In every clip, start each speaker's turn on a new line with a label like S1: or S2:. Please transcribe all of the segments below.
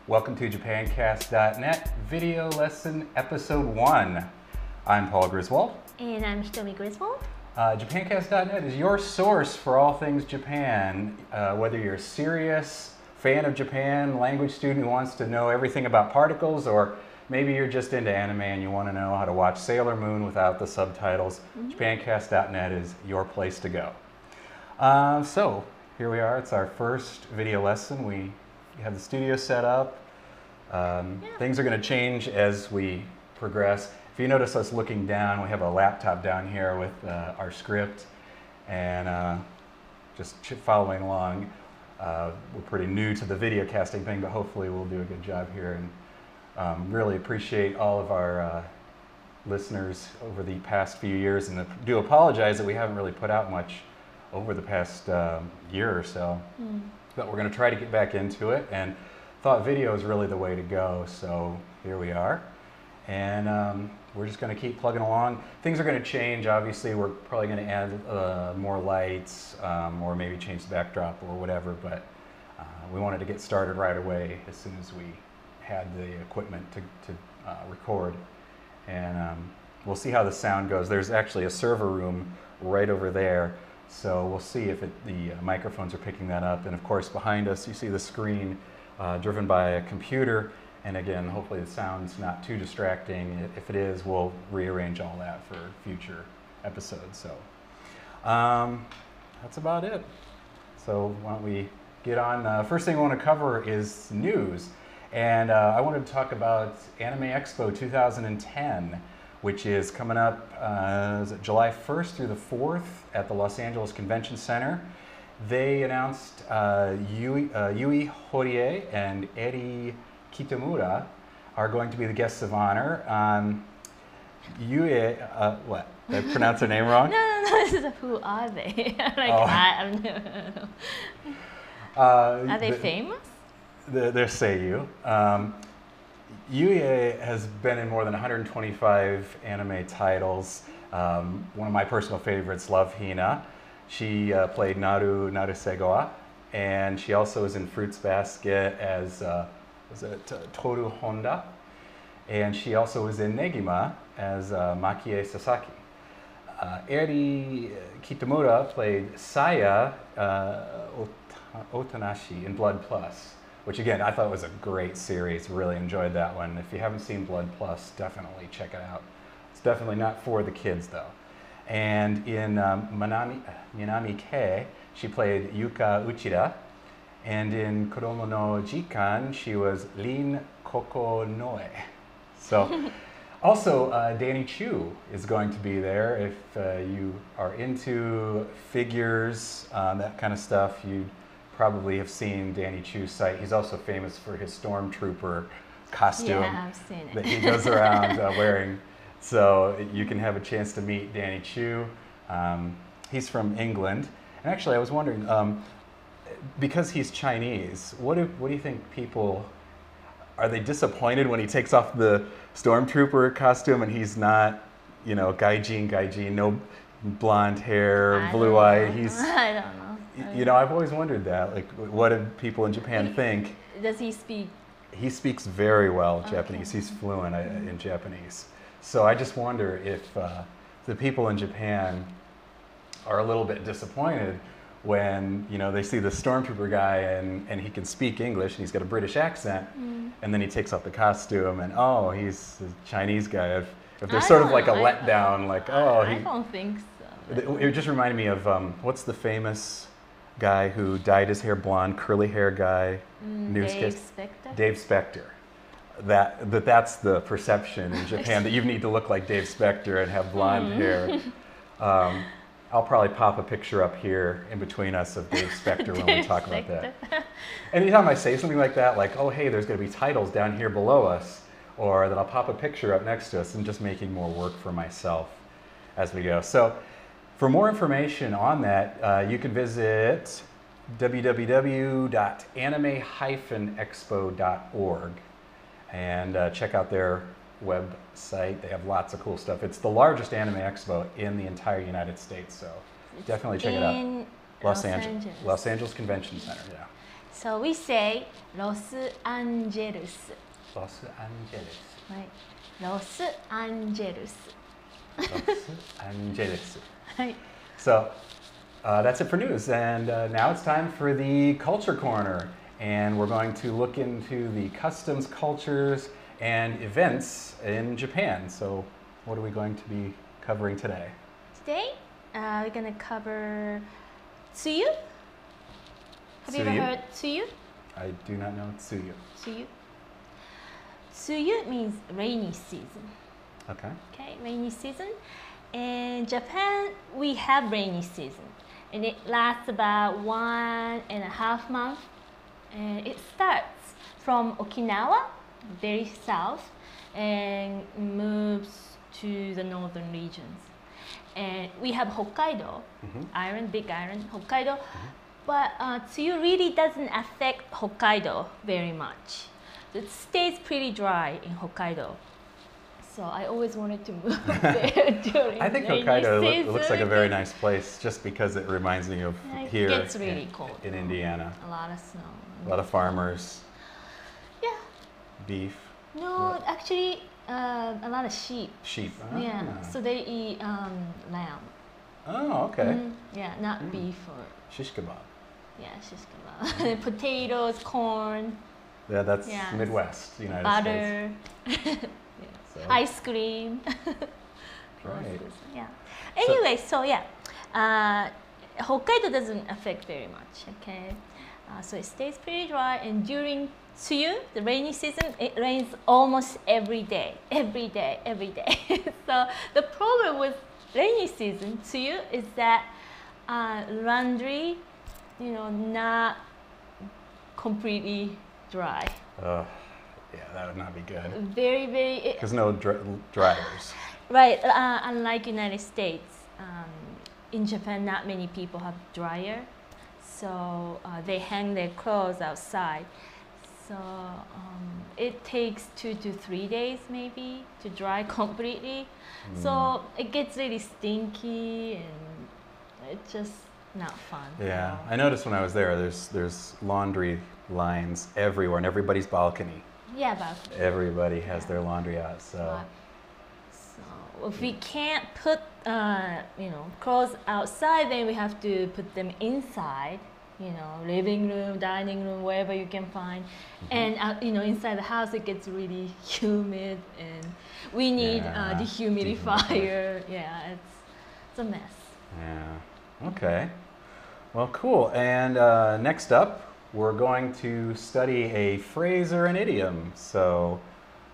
S1: Welcome to JapanCast.net Video Lesson Episode 1. I'm Paul Griswold.
S2: And I'm Hitomi Griswold.
S1: JapanCast.net is your source for all things Japan. Whether you're a serious fan of Japan, language student who wants to know everything about particles, or maybe you're just into anime and you want to know how to watch Sailor Moon without the subtitles, JapanCast.net is your place to go. So here we are. It's our first video lesson. We have the studio set up. Things are going to change as we progress. If you notice us looking down, we have a laptop down here with our script and just following along. We're pretty new to the video casting thing, but hopefully we'll do a good job here. And really appreciate all of our listeners over the past few years, and do apologize that we haven't really put out much over the past year or so. But we're going to try to get back into it, and thought video is really the way to go. So here we are, and we're just going to keep plugging along. Things are going to change. Obviously, we're probably going to add more lights, or maybe change the backdrop or whatever. But we wanted to get started right away as soon as we had the equipment to record, and we'll see how the sound goes. There's actually a server room right over there. So we'll see if the microphones are picking that up. And of course, behind us, you see the screen driven by a computer. And again, hopefully the sound's not too distracting. If it is, we'll rearrange all that for future episodes. So that's about it. So why don't we get on? First thing I want to cover is news. And I wanted to talk about Anime Expo 2010. Which is coming up is it July 1st through the 4th at the Los Angeles Convention Center. They announced Yui Horie and Eri Kitamura are going to be the guests of honor. Yui, what? Did I pronounce their name wrong?
S2: No. Who are they? I don't know. Are they famous?
S1: They're Seiyu. Yui has been in more than 125 anime titles. One of my personal favorites, Love Hina. She played Narusegawa, and she also is in Fruits Basket as Toru Honda, and she also was in Negima as Makie Sasaki. Eri Kitamura played Saya Otanashi in Blood Plus, which again, I thought was a great series. Really enjoyed that one. If you haven't seen Blood Plus, definitely check it out. It's definitely not for the kids though. And in Minami Kei, she played Yuka Uchida. And in Kodomo no Jikan, she was Rin Kokonoe. So, also Danny Chu is going to be there. If you are into figures, that kind of stuff, you probably have seen Danny Chu's site. He's also famous for his stormtrooper costume that he goes around wearing. So you can have a chance to meet Danny Chu. He's from England. And actually, I was wondering, because he's Chinese, what do you think people, are they disappointed when he takes off the stormtrooper costume and he's not, gaijin, no blonde hair, blue-eyed?
S2: I don't know.
S1: I've always wondered that. Like, what do people in Japan think?
S2: Does he speak?
S1: He speaks very well Japanese. He's fluent in Japanese. So I just wonder if the people in Japan are a little bit disappointed when, they see the stormtrooper guy and he can speak English and he's got a British accent, and then he takes off the costume and, oh, he's a Chinese guy. If there's sort of like a letdown, like, oh,
S2: I don't think so.
S1: It just reminded me of, what's the famous guy who dyed his hair blonde, curly hair guy, Dave Spector. That's the perception in Japan, that you need to look like Dave Spector and have blonde hair. I'll probably pop a picture up here in between us of Dave Spector when we talk about that. Anytime I say something like that, like, oh hey, there's going to be titles down here below us, or that I'll pop a picture up next to us, and just making more work for myself as we go. So for more information on that, you can visit www.anime-expo.org and check out their website. They have lots of cool stuff. It's the largest anime expo in the entire United States, so definitely check it out.
S2: Los Angeles.
S1: Los Angeles Convention Center, yeah.
S2: So we say Los Angeles.
S1: Los Angeles.
S2: Right. Los Angeles.
S1: Los Angeles.
S2: Right.
S1: So that's it for news. And now it's time for the Culture Corner. And we're going to look into the customs, cultures, and events in Japan. So what are we going to be covering today?
S2: Today, we're going to cover Tsuyu. Have you ever heard Tsuyu?
S1: I do not know Tsuyu.
S2: Tsuyu. Tsuyu means rainy season.
S1: Okay.
S2: Okay, rainy season. In Japan, we have rainy season. And it lasts about 1.5 months. And it starts from Okinawa, very south, and moves to the northern regions. And we have Hokkaido, big island, Hokkaido. But Tsuyu really doesn't affect Hokkaido very much. It stays pretty dry in Hokkaido. So I always wanted to move there during
S1: I think
S2: rainy
S1: Hokkaido
S2: season.
S1: looks like a very nice place just because it reminds me of here
S2: It gets really cold.
S1: In Indiana.
S2: A lot of snow.
S1: A lot of farmers.
S2: Yeah.
S1: Beef.
S2: No, actually, a lot of sheep.
S1: Sheep.
S2: Yeah. So they eat lamb.
S1: Oh, okay.
S2: Yeah, not beef or.
S1: Shish kebab.
S2: Yeah, shish kebab. Potatoes, corn.
S1: Yeah, that's Midwest, United
S2: butter.
S1: States. So.
S2: Ice cream.
S1: Right.
S2: Yeah. Anyway, so Hokkaido doesn't affect very much. Okay. So it stays pretty dry, and during Tsuyu, the rainy season, it rains almost every day. So the problem with rainy season, Tsuyu, is that laundry, not completely dry.
S1: Yeah, that would not be good.
S2: Very.
S1: Because no dryers.
S2: Right. Unlike United States, in Japan, not many people have dryer. So they hang their clothes outside. So it takes 2 to 3 days maybe to dry completely. So it gets really stinky and it's just not fun.
S1: Yeah, I noticed when I was there, there's laundry lines everywhere in everybody's balcony.
S2: Yeah, balcony.
S1: Everybody has their laundry out. So
S2: if we can't put clothes outside, then we have to put them inside. Living room, dining room, wherever you can find. And inside the house it gets really humid, and we need dehumidifier. Yeah, it's a mess.
S1: Yeah. Okay. Well, cool. And next up, we're going to study a phrase or an idiom. So,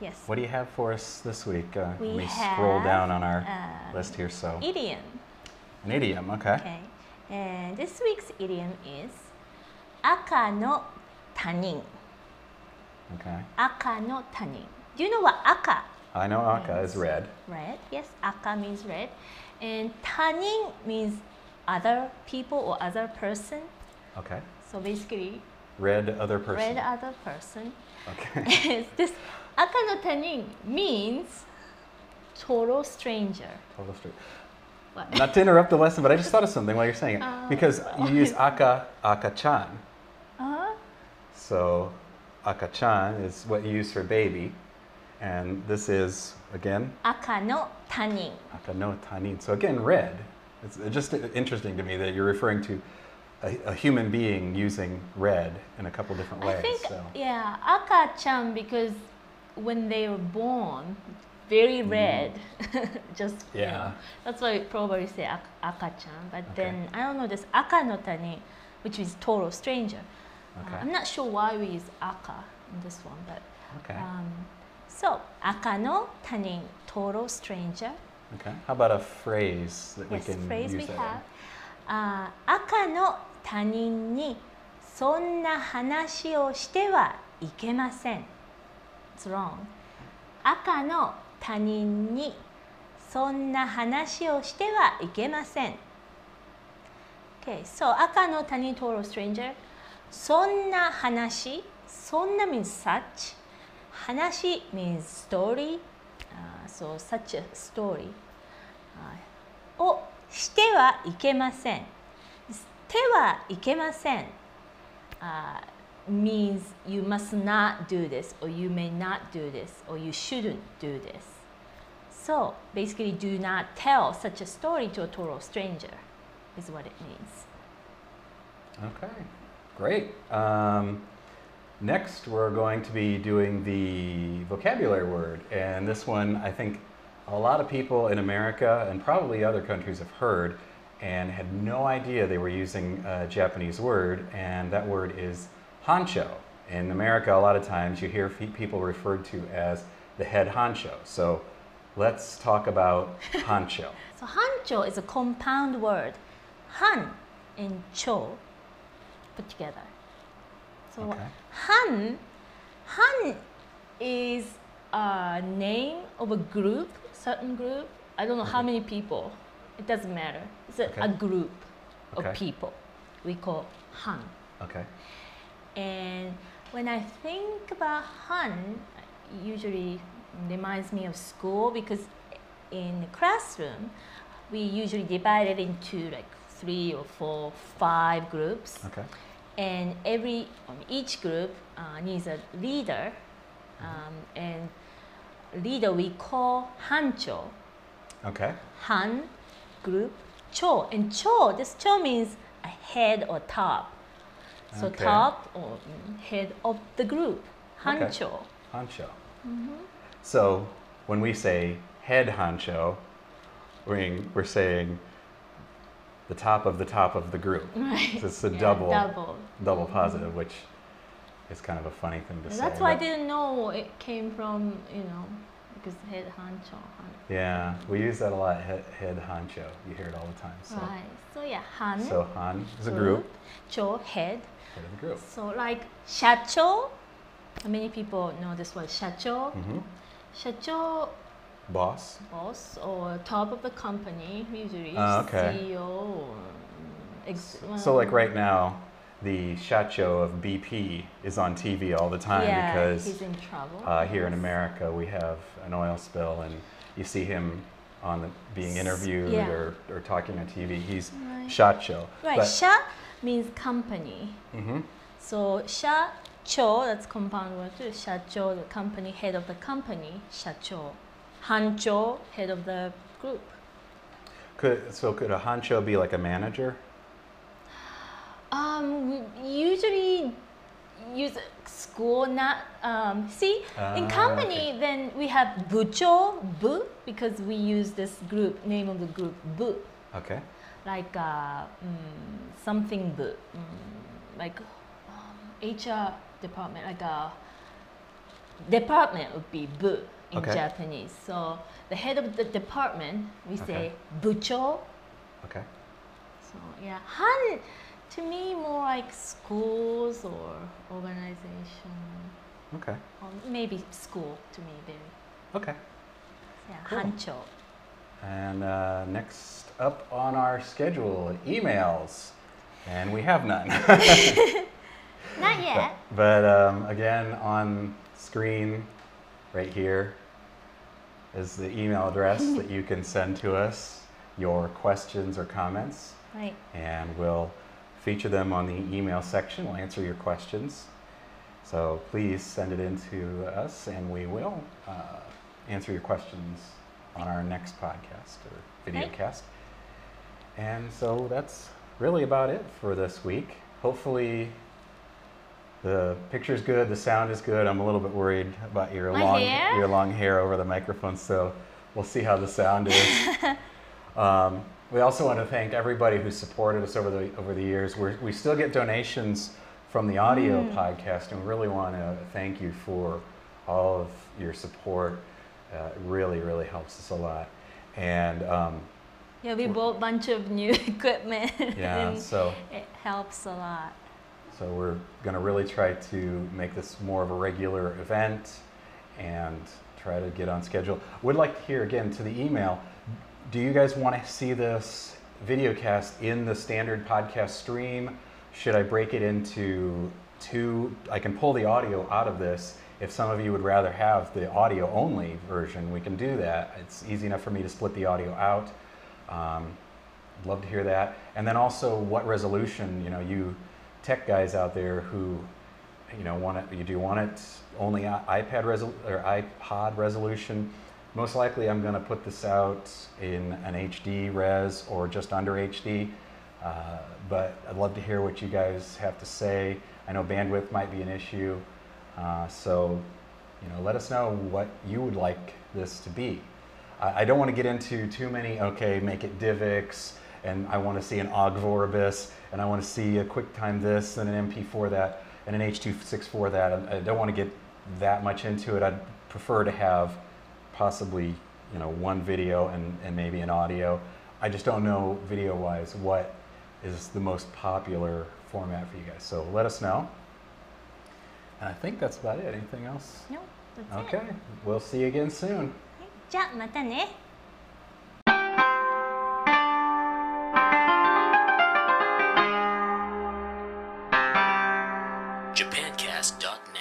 S2: yes.
S1: What do you have for us this week? Let me
S2: have,
S1: scroll down on our list here. So,
S2: idiom.
S1: An idiom. Okay.
S2: Okay. And this week's idiom is aka no tanin.
S1: Okay.
S2: Aka no tanin. Do you know what aka?
S1: I know aka is red.
S2: Red, yes. Aka means red. And tanin means other people or other person.
S1: Okay.
S2: So basically,
S1: red other person.
S2: Red other person.
S1: Okay.
S2: This aka no tanin means total stranger.
S1: Total stranger.
S2: What?
S1: Not to interrupt the lesson, but I just thought of something while you're saying it. Because you use aka-chan. So aka-chan is what you use for baby. And this is, again?
S2: Aka no tanin.
S1: Aka no tanin. So again, red. It's just interesting to me that you're referring to a human being using red in a couple different ways.
S2: I think,
S1: so.
S2: yeah, aka-chan, because when they were born, very red, that's why we probably say aka-chan. But then I don't know, this aka no tanin, which is total stranger.
S1: Okay.
S2: I'm not sure why we use aka in this one, but
S1: okay.
S2: So aka no tanin, total stranger.
S1: Okay. How about a phrase that we can
S2: phrase
S1: use
S2: we
S1: that
S2: have. Aka no tanin ni sonna hanashi o shite wa ikemasen. It's wrong. Aka no tanin ni sonna hanashi o shite wa ikemasen. Okay, so aka no tanin, total stranger. Sonna hanashi. Sonna means such. Hanashi means story. So such a story. O shite wa ikemasen. Shite wa ikemasen. means you must not do this, or you may not do this, or you shouldn't do this. So basically, do not tell such a story to a total stranger, is what it means.
S1: Okay, great. Next, we're going to be doing the vocabulary word. And this one, I think a lot of people in America and probably other countries have heard and had no idea they were using a Japanese word, and that word is honcho. In America, a lot of times you hear people referred to as the head honcho. So let's talk about honcho.
S2: So honcho is a compound word. Han and cho put together. So
S1: Okay.
S2: Han is a name of a group, certain group. I don't know how many people. It doesn't matter. It's a group of people we call Han.
S1: Okay.
S2: And when I think about Han, it usually reminds me of school, because in the classroom, we usually divide it into like 3 or 4, 5 groups.
S1: Okay.
S2: And each group needs a leader, and leader we call hancho.
S1: Okay.
S2: Han, group, cho. And cho, this cho means a head or top. So
S1: Okay.
S2: top or head of the group, hancho.
S1: Okay. Honcho. So when we say head honcho, we're saying the top of the group.
S2: Right.
S1: So it's a
S2: Yeah,
S1: double positive, which is kind of a funny thing to say.
S2: That's why I
S1: but-
S2: didn't know it came from, because head hancho.
S1: Yeah, we use that a lot, head honcho. You hear it all the time. So,
S2: Right. So yeah, han.
S1: so Han is a group,
S2: Cho, head.
S1: head of the group.
S2: So like shacho. Many people know this word shacho.
S1: Hmm.
S2: Shacho,
S1: Boss.
S2: boss or top of the company, usually
S1: Okay.
S2: CEO. Or,
S1: So like right now, the shacho of BP is on TV all the time
S2: yeah,
S1: because
S2: he's in trouble.
S1: here in
S2: Yes.
S1: America we have an oil spill and you see him being interviewed
S2: Yeah.
S1: or talking on TV. He's
S2: Right.
S1: shacho.
S2: Right.
S1: But,
S2: Sha means company.
S1: Mhm.
S2: So shacho, that's compound word too. Shacho, the company, head of the company. Shacho. Hancho, head of the group.
S1: Could a honcho be like a manager?
S2: We usually use school, not in company.
S1: Okay.
S2: Then we have bucho, bu, because we use this group name of the group bu,
S1: Okay.
S2: like something bu, like HR department, like a department would be bu in
S1: Okay.
S2: Japanese. So the head of the department, we say
S1: Okay.
S2: bucho.
S1: Okay.
S2: So yeah, Han to me more like schools or organization,
S1: Okay.
S2: or maybe school to me very.
S1: Okay.
S2: Yeah,
S1: Cool.
S2: hancho.
S1: And next up on our schedule, emails, and we have none.
S2: Not yet.
S1: But again, on screen right here is the email address that you can send to us your questions or comments,
S2: Right.
S1: and we'll feature them on the email section. We'll answer your questions. So please send it in to us, and we will answer your questions on our next podcast or video
S2: Right.
S1: cast. And so that's really about it for this week. Hopefully the picture's good, the sound is good. I'm a little bit worried about your
S2: My hair?
S1: long hair over the microphone, so we'll see how the sound is. We also want to thank everybody who supported us over the years. We still get donations from the audio podcast, and we really want to thank you for all of your support. It really, really helps us a lot. And
S2: Yeah, we bought a bunch of new equipment.
S1: yeah,
S2: and
S1: so
S2: it helps a lot.
S1: we're going to really try to make this more of a regular event and try to get on schedule. Would like to hear again to the email. Do you guys want to see this video cast in the standard podcast stream? Should I break it into two? I can pull the audio out of this. If some of you would rather have the audio only version, we can do that. It's easy enough for me to split the audio out. I'd love to hear that. And then also what resolution, you tech guys out there who you do want it only iPod resolution. Most likely I'm going to put this out in an HD res or just under HD, but I'd love to hear what you guys have to say. I know bandwidth might be an issue, so let us know what you would like this to be. I don't want to get into too many, make it DivX, and I want to see an OGVorbis, and I want to see a QuickTime this, and an MP4 that, and an H.264 that. I don't want to get that much into it. I'd prefer to have possibly, one video and maybe an audio. I just don't know video-wise what is the most popular format for you guys. So let us know. And I think that's about it. Anything else?
S2: No, that's it.
S1: Okay, we'll see you again soon.
S2: じゃあまたね。
S3: JapanCast.net